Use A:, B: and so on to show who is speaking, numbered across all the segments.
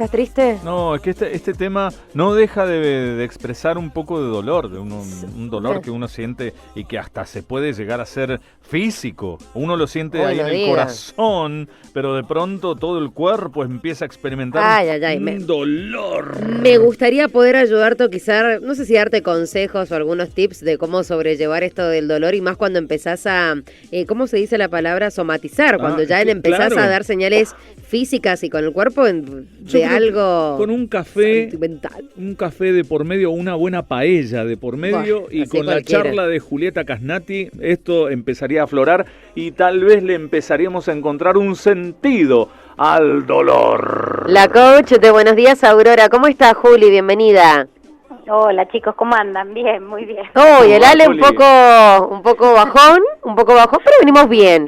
A: ¿Estás triste?
B: No, es que este tema no deja de expresar un poco de dolor, de un dolor que uno siente y que hasta se puede llegar a ser físico. Uno lo siente ahí en el corazón, pero de pronto todo el cuerpo empieza a experimentar un dolor.
A: Me gustaría poder ayudarte o quizás, no sé si darte consejos o algunos tips de cómo sobrellevar esto del dolor y más cuando empezás a, ¿cómo se dice la palabra? Somatizar, cuando ya empezás a dar señales físicas y con el cuerpo de algo
B: con un café de por medio, una buena paella de por medio y con la charla de Julieta Casnati esto empezaría a aflorar y tal vez le empezaríamos a encontrar un sentido al dolor.
A: La coach de Buenos Días, Aurora. ¿Cómo está, Juli? Bienvenida.
C: Hola chicos, ¿cómo andan? Bien, muy bien.
A: Y el Ale un poco bajón,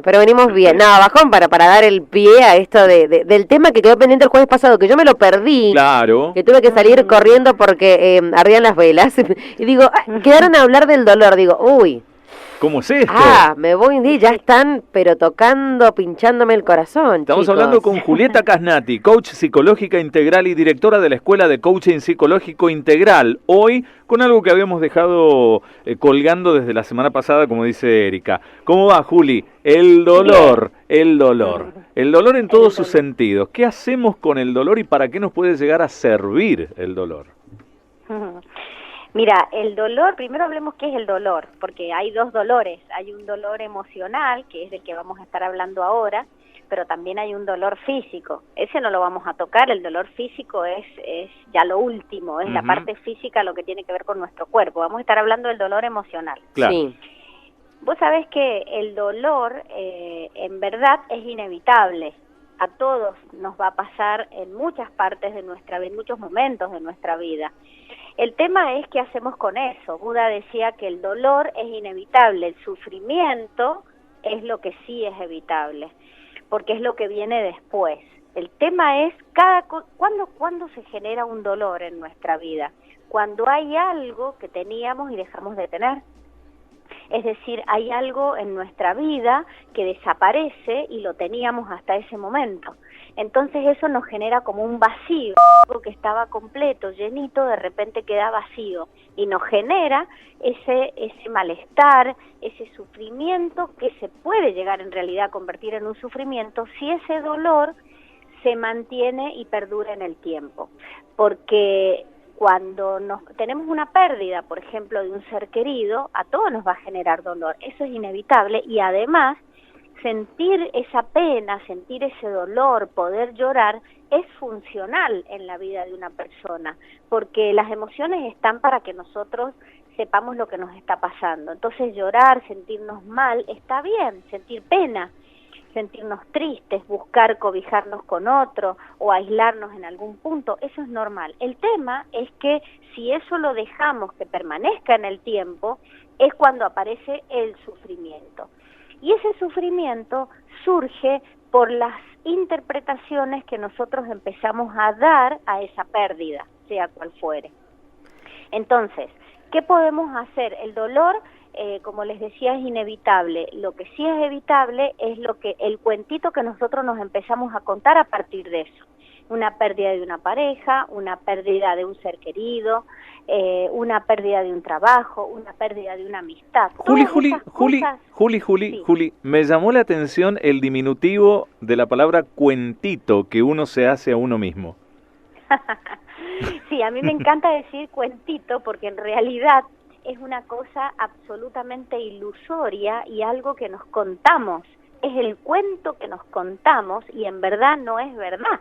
A: pero venimos bien. Nada, bajón para dar el pie a esto del tema que quedó pendiente el jueves pasado, que yo me lo perdí.
B: Claro.
A: Que tuve que salir corriendo porque ardían las velas. Y digo, quedaron a hablar del dolor. Digo, uy.
B: ¿Cómo es esto?
A: Me voy, ya están, pero tocando, pinchándome el corazón.
B: Estamos hablando con Julieta Casnati, coach psicológica integral y directora de la Escuela de Coaching Psicológico Integral. Hoy, con algo que habíamos dejado colgando desde la semana pasada, como dice Erika. ¿Cómo va, Juli? El dolor en todos sus sentidos. ¿Qué hacemos con el dolor y para qué nos puede llegar a servir el dolor?
C: Mira, el dolor, primero hablemos qué es el dolor, porque hay dos dolores. Hay un dolor emocional, que es del que vamos a estar hablando ahora, pero también hay un dolor físico. Ese no lo vamos a tocar, el dolor físico es ya lo último, es la parte física lo que tiene que ver con nuestro cuerpo. Vamos a estar hablando del dolor emocional.
B: Claro.
C: Sí. Vos sabés que el dolor en verdad es inevitable. A todos nos va a pasar en muchas partes de nuestra vida, en muchos momentos de nuestra vida. El tema es qué hacemos con eso. Buda decía que el dolor es inevitable, el sufrimiento es lo que sí es evitable, porque es lo que viene después. El tema es ¿cuándo se genera un dolor en nuestra vida? Cuando hay algo que teníamos y dejamos de tener. Es decir, hay algo en nuestra vida que desaparece y lo teníamos hasta ese momento. Entonces eso nos genera como un vacío, algo que estaba completo, llenito, de repente queda vacío y nos genera ese malestar, ese sufrimiento que se puede llegar en realidad a convertir en un sufrimiento si ese dolor se mantiene y perdura en el tiempo. Porque cuando tenemos una pérdida, por ejemplo, de un ser querido, a todos nos va a generar dolor, eso es inevitable y además sentir esa pena, sentir ese dolor, poder llorar, es funcional en la vida de una persona, porque las emociones están para que nosotros sepamos lo que nos está pasando. Entonces llorar, sentirnos mal, está bien, sentir pena, sentirnos tristes, buscar cobijarnos con otro o aislarnos en algún punto, eso es normal. El tema es que si eso lo dejamos que permanezca en el tiempo, es cuando aparece el sufrimiento. Y ese sufrimiento surge por las interpretaciones que nosotros empezamos a dar a esa pérdida, sea cual fuere. Entonces, ¿qué podemos hacer? El dolor, como les decía, es inevitable. Lo que sí es evitable es el cuentito que nosotros nos empezamos a contar a partir de eso. Una pérdida de una pareja, una pérdida de un ser querido, una pérdida de un trabajo, una pérdida de una amistad.
B: Juli, me llamó la atención el diminutivo de la palabra cuentito que uno se hace a uno mismo.
C: Sí, a mí me encanta decir cuentito porque en realidad es una cosa absolutamente ilusoria y algo que nos contamos. Es el cuento que nos contamos y en verdad no es verdad.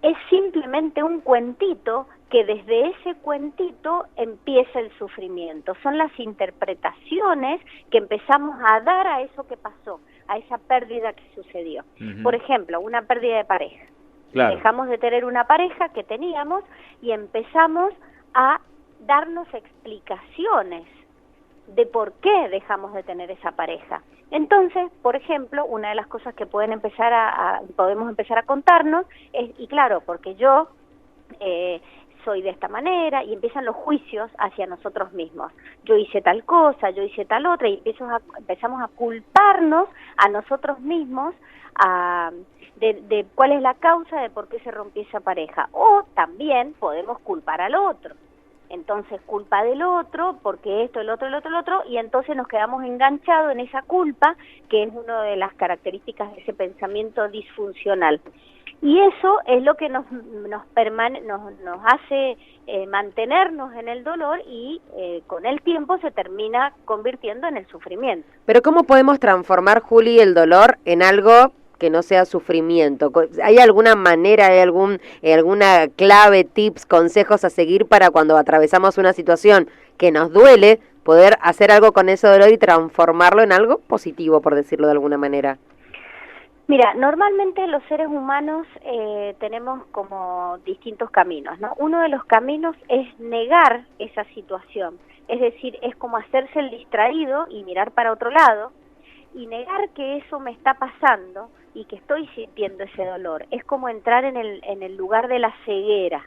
C: Es simplemente un cuentito que desde ese cuentito empieza el sufrimiento. Son las interpretaciones que empezamos a dar a eso que pasó, a esa pérdida que sucedió. Por ejemplo, una pérdida de pareja. Claro. Dejamos de tener una pareja que teníamos y empezamos a darnos explicaciones de por qué dejamos de tener esa pareja. Entonces, por ejemplo, una de las cosas que podemos empezar a contarnos es, y claro, porque yo soy de esta manera, y empiezan los juicios hacia nosotros mismos. Yo hice tal cosa, yo hice tal otra, y empezamos a culparnos a nosotros mismos de cuál es la causa de por qué se rompió esa pareja. O también podemos culpar al otro. Entonces, culpa del otro, porque esto, el otro, y entonces nos quedamos enganchados en esa culpa, que es una de las características de ese pensamiento disfuncional. Y eso es lo que nos hace mantenernos en el dolor y con el tiempo se termina convirtiendo en el sufrimiento.
A: Pero ¿cómo podemos transformar, Juli, el dolor en algo que no sea sufrimiento? ¿Hay alguna manera, hay alguna clave, tips, consejos a seguir para cuando atravesamos una situación que nos duele, poder hacer algo con ese dolor y transformarlo en algo positivo, por decirlo de alguna manera?
C: Mira, normalmente los seres humanos tenemos como distintos caminos, ¿no? Uno de los caminos es negar esa situación, es decir, es como hacerse el distraído y mirar para otro lado y negar que eso me está pasando y que estoy sintiendo ese dolor. Es como entrar en el lugar de la ceguera.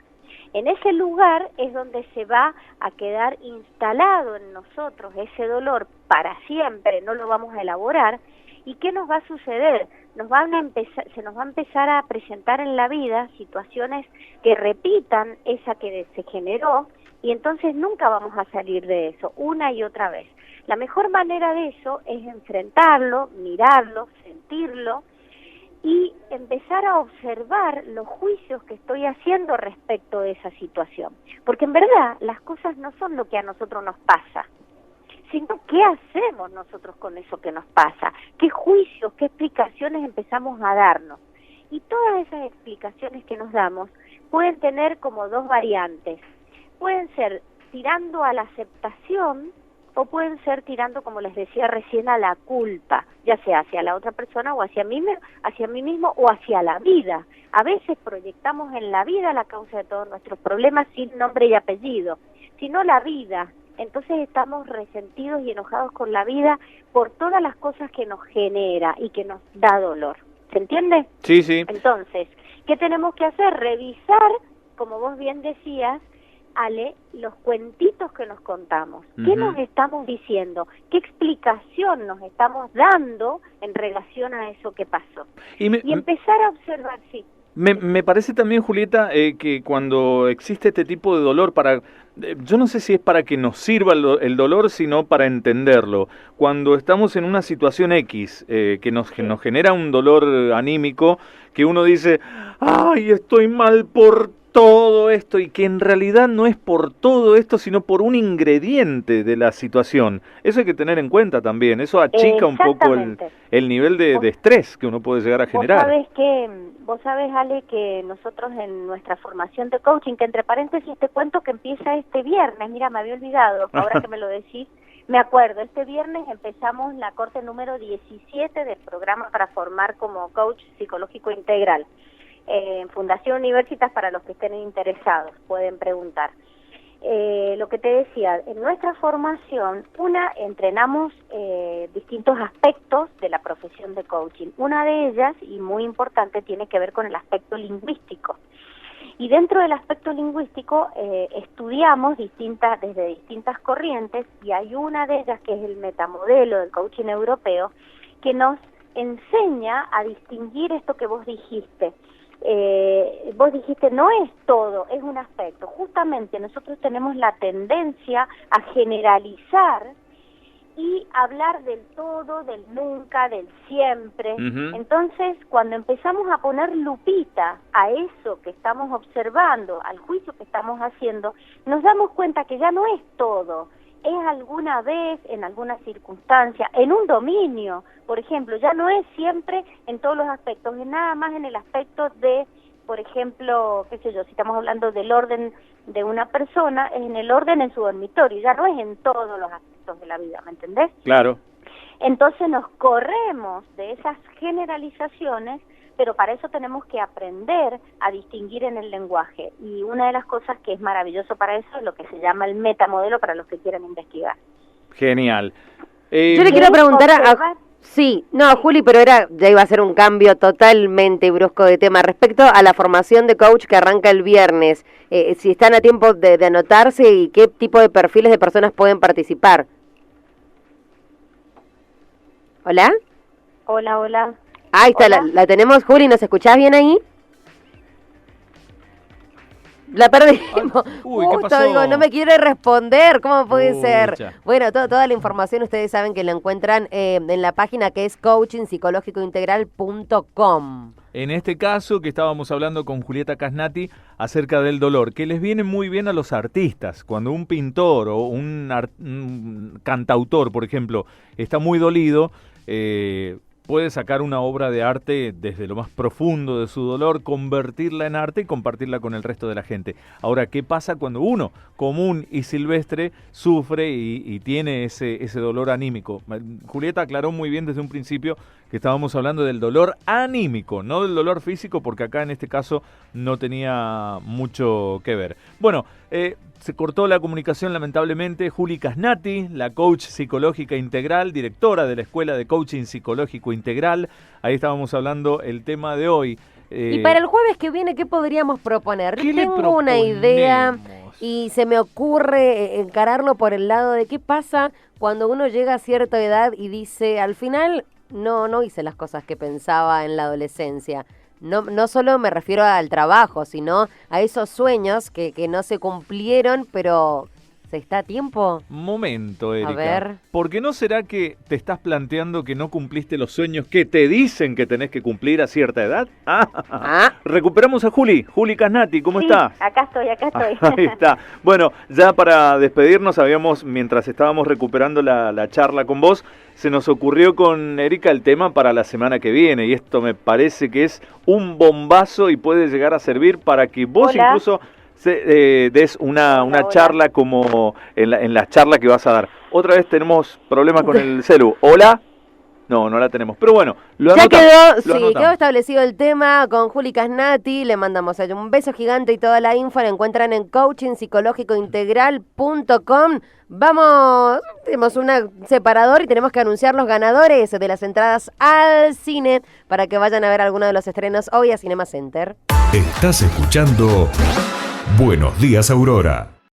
C: En ese lugar es donde se va a quedar instalado en nosotros ese dolor para siempre, no lo vamos a elaborar. ¿Y qué nos va a suceder? Se nos va a empezar a presentar en la vida situaciones que repitan esa que se generó y entonces nunca vamos a salir de eso, una y otra vez. La mejor manera de eso es enfrentarlo, mirarlo, sentirlo y empezar a observar los juicios que estoy haciendo respecto de esa situación. Porque en verdad las cosas no son lo que a nosotros nos pasa, sino qué hacemos nosotros con eso que nos pasa, qué juicios, qué explicaciones empezamos a darnos. Y todas esas explicaciones que nos damos pueden tener como dos variantes. Pueden ser tirando a la aceptación o pueden ser tirando, como les decía recién, a la culpa, ya sea hacia la otra persona o hacia mí mismo o hacia la vida. A veces proyectamos en la vida la causa de todos nuestros problemas sin nombre y apellido, sino la vida. Entonces estamos resentidos y enojados con la vida por todas las cosas que nos genera y que nos da dolor. ¿Se entiende?
B: Sí, sí.
C: Entonces, ¿qué tenemos que hacer? Revisar, como vos bien decías, Ale, los cuentitos que nos contamos. ¿Qué nos estamos diciendo? ¿Qué explicación nos estamos dando en relación a eso que pasó? Y empezar a observar, sí.
B: Me parece también, Julieta, que cuando existe este tipo de dolor, yo no sé si es para que nos sirva el dolor, sino para entenderlo. Cuando estamos en una situación X que nos genera un dolor anímico, que uno dice, ¡ay, estoy mal por todo esto! Y que en realidad no es por todo esto, sino por un ingrediente de la situación. Eso hay que tener en cuenta también. Eso achica un poco el nivel de estrés que uno puede llegar a generar.
C: Vos sabés, Ale, que nosotros en nuestra formación de coaching, que entre paréntesis te cuento que empieza este viernes, mira, me había olvidado, ahora que me lo decís, me acuerdo, este viernes empezamos la corte número 17 del programa para formar como coach psicológico integral. En Fundación Universitas, para los que estén interesados, pueden preguntar. Lo que te decía, en nuestra formación, entrenamos distintos aspectos de la profesión de coaching. Una de ellas, y muy importante, tiene que ver con el aspecto lingüístico. Y dentro del aspecto lingüístico estudiamos desde distintas corrientes, y hay una de ellas que es el metamodelo del coaching europeo, que nos enseña a distinguir esto que vos dijiste. Vos dijiste, no es todo, es un aspecto. Justamente nosotros tenemos la tendencia a generalizar y hablar del todo, del nunca, del siempre. Entonces, cuando empezamos a poner lupita a eso que estamos observando, al juicio que estamos haciendo, nos damos cuenta que ya no es todo. Es alguna vez, en alguna circunstancia, en un dominio, por ejemplo, ya no es siempre en todos los aspectos, es nada más en el aspecto de, por ejemplo, qué sé yo, si estamos hablando del orden de una persona, es en el orden en su dormitorio, ya no es en todos los aspectos de la vida, ¿me entendés?
B: Claro.
C: Entonces nos corremos de esas generalizaciones, pero para eso tenemos que aprender a distinguir en el lenguaje. Y una de las cosas que es maravilloso para eso es lo que se llama el metamodelo para los que quieran investigar.
B: Genial.
A: Yo le quiero preguntar Sí, no, Juli, pero ya iba a ser un cambio totalmente brusco de tema. Respecto a la formación de coach que arranca el viernes, si están a tiempo de anotarse y qué tipo de perfiles de personas pueden participar. ¿Hola?
C: Hola.
A: Ahí está, la tenemos, Juli, ¿nos escuchás bien ahí? La perdimos.
B: Uy, ¿qué
A: Justo,
B: pasó?
A: digo, no me quiere responder, ¿cómo puede ser?
B: Ya.
A: Bueno, toda la información ustedes saben que la encuentran en la página que es coachingpsicológicointegral.com.
B: En este caso que estábamos hablando con Julieta Casnati acerca del dolor, que les viene muy bien a los artistas. Cuando un pintor o un cantautor, por ejemplo, está muy dolido, puede sacar una obra de arte desde lo más profundo de su dolor, convertirla en arte y compartirla con el resto de la gente. Ahora, ¿qué pasa cuando uno, común y silvestre, sufre y tiene ese dolor anímico? Julieta aclaró muy bien desde un principio que estábamos hablando del dolor anímico, no del dolor físico, porque acá en este caso no tenía mucho que ver. Bueno, se cortó la comunicación lamentablemente. Juli Casnati, la coach psicológica integral, directora de la Escuela de Coaching Psicológico Integral. Ahí estábamos hablando el tema de hoy.
A: Y para el jueves que viene, ¿qué podríamos proponer? Tengo una idea y se me ocurre encararlo por el lado de qué pasa cuando uno llega a cierta edad y dice, al final no hice las cosas que pensaba en la adolescencia. No solo me refiero al trabajo, sino a esos sueños que no se cumplieron, pero ¿se está a tiempo?
B: Momento, Erika.
A: A ver.
B: ¿Por qué no será que te estás planteando que no cumpliste los sueños que te dicen que tenés que cumplir a cierta edad? Recuperamos a Juli Casnati, ¿cómo está?
C: Acá estoy.
B: Ahí está. Bueno, ya para despedirnos, mientras estábamos recuperando la charla con vos, se nos ocurrió con Erika el tema para la semana que viene, y esto me parece que es un bombazo y puede llegar a servir para que vos incluso des una charla como en la charla que vas a dar. Otra vez tenemos problemas con el celu. ¿Hola? No la tenemos. Pero bueno,
A: quedó establecido el tema con Juli Casnati. Le mandamos un beso gigante y toda la info la encuentran en coachingpsicológicointegral.com. Tenemos un separador y tenemos que anunciar los ganadores de las entradas al cine para que vayan a ver alguno de los estrenos hoy a Cinema Center.
D: Estás escuchando Buenos Días, Aurora.